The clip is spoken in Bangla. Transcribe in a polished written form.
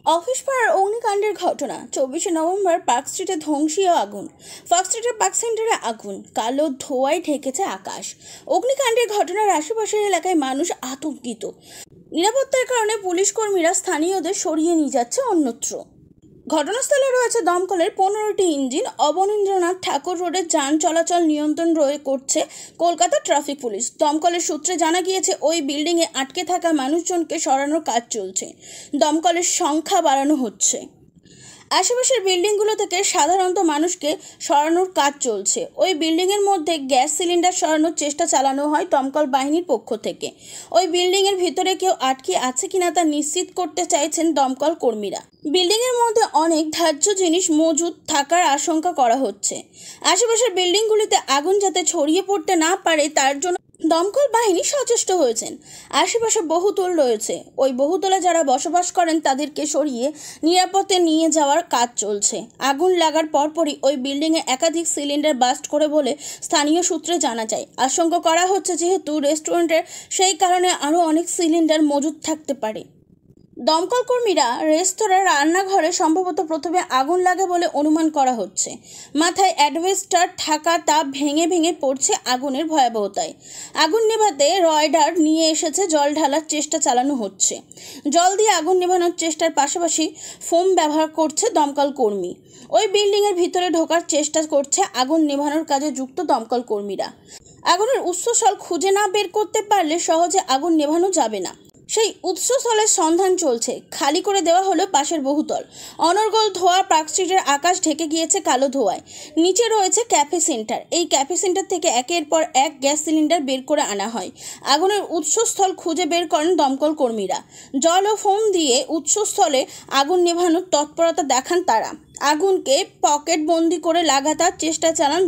অফিস পাড়ার অগ্নিকাণ্ডের ঘটনা 24 নভেম্বর পার্ক স্ট্রিটে ধ্বংসীয় আগুন। পার্ক স্ট্রিটের পার্ক সেন্টারে আগুন, কালো ধোঁয়ায় ঢেকেছে আকাশ। অগ্নিকাণ্ডের ঘটনার আশেপাশের এলাকায় মানুষ আতঙ্কিত। নিরাপত্তার কারণে পুলিশ কর্মীরা স্থানীয়দের সরিয়ে নিয়ে যাচ্ছে অন্যত্র। ঘটনাস্থলে রয়েছে দমকলের 15টি ইঞ্জিন। অবনীন্দ্রনাথ ঠাকুর রোডে যান চলাচল নিয়ন্ত্রণ করছে কলকাতা ট্রাফিক পুলিশ। দমকলের সূত্রে জানা গিয়েছে, ওই বিল্ডিংয়ে আটকে থাকা মানুষজনকে সরানোর কাজ চলছে। দমকলের সংখ্যা বাড়ানো হচ্ছে। আশেপাশের বিল্ডিংগুলো থেকে সাধারণত মানুষকে সরানোর কাজ চলছে। ওই বিল্ডিংয়ের মধ্যে গ্যাস সিলিন্ডার সরানোর চেষ্টা চালানো হয় দমকল বাহিনীর পক্ষ থেকে। ওই বিল্ডিংয়ের ভিতরে কেউ আটকে আছে কিনা তা নিশ্চিত করতে চাইছেন দমকল কর্মীরা। বিল্ডিংয়ের মধ্যে অনেক ধার্য জিনিস মজুদ থাকার আশঙ্কা করা হচ্ছে। আশেপাশের বিল্ডিংগুলিতে আগুন যাতে ছড়িয়ে পড়তে না পারে তার জন্য দমকল বাহিনী সচেষ্ট হয়েছেন। আশেপাশে বহুতল রয়েছে, ওই বহুতলে যারা বসবাস করেন তাদেরকে সরিয়ে নিরাপদে নিয়ে যাওয়ার কাজ চলছে। আগুন লাগার পরপরই ওই বিল্ডিংয়ে একাধিক সিলিন্ডার বাস্ট করে বলে স্থানীয় সূত্রে জানা যায়। আশঙ্কা করা হচ্ছে, যেহেতু রেস্টুরেন্টের, সেই কারণে আরও অনেক সিলিন্ডার মজুদ থাকতে পারে। দমকল কর্মীরা রেস্তোরাঁর রান্নাঘরে সম্ভবত প্রথমে আগুন লাগে বলে অনুমান করা হচ্ছে। মাথায় অ্যাডভেস্টার থাকা তা ভেঙে ভেঙে পড়ছে আগুনের ভয়াবহতায়। আগুন নেভাতে রয়ডার নিয়ে এসেছে, জল ঢালার চেষ্টা চালানো হচ্ছে। জল দিয়ে আগুন নেভানোর চেষ্টার পাশাপাশি ফোম ব্যবহার করছে দমকল কর্মী। ওই বিল্ডিংয়ের ভিতরে ঢোকার চেষ্টা করছে আগুন নেভানোর কাজে যুক্ত দমকল কর্মীরা। আগুনের উৎসস্থল খুঁজে না বের করতে পারলে সহজে আগুন নেভানো যাবে না। সেই উৎসস্থলের সন্ধান চলছে। খালি করে দেওয়া হলো পাশের বহুতল। অনর্গল ধোঁয়া, পার্ক স্ট্রিটের আকাশ ঢেকে গিয়েছে কালো ধোঁয়ায়। নিচে রয়েছে ক্যাফে সেন্টার। এই ক্যাফে সেন্টার থেকে একের পর এক গ্যাস সিলিন্ডার বের করে আনা হয়। আগুনের উৎসস্থল খুঁজে বের করেন দমকল কর্মীরা। জল ও ফোম দিয়ে উৎসস্থলে আগুন নেভানোর তৎপরতা দেখান তারা। আগুনকে পকেট বন্দি করে লাগাতার চেষ্টা চালান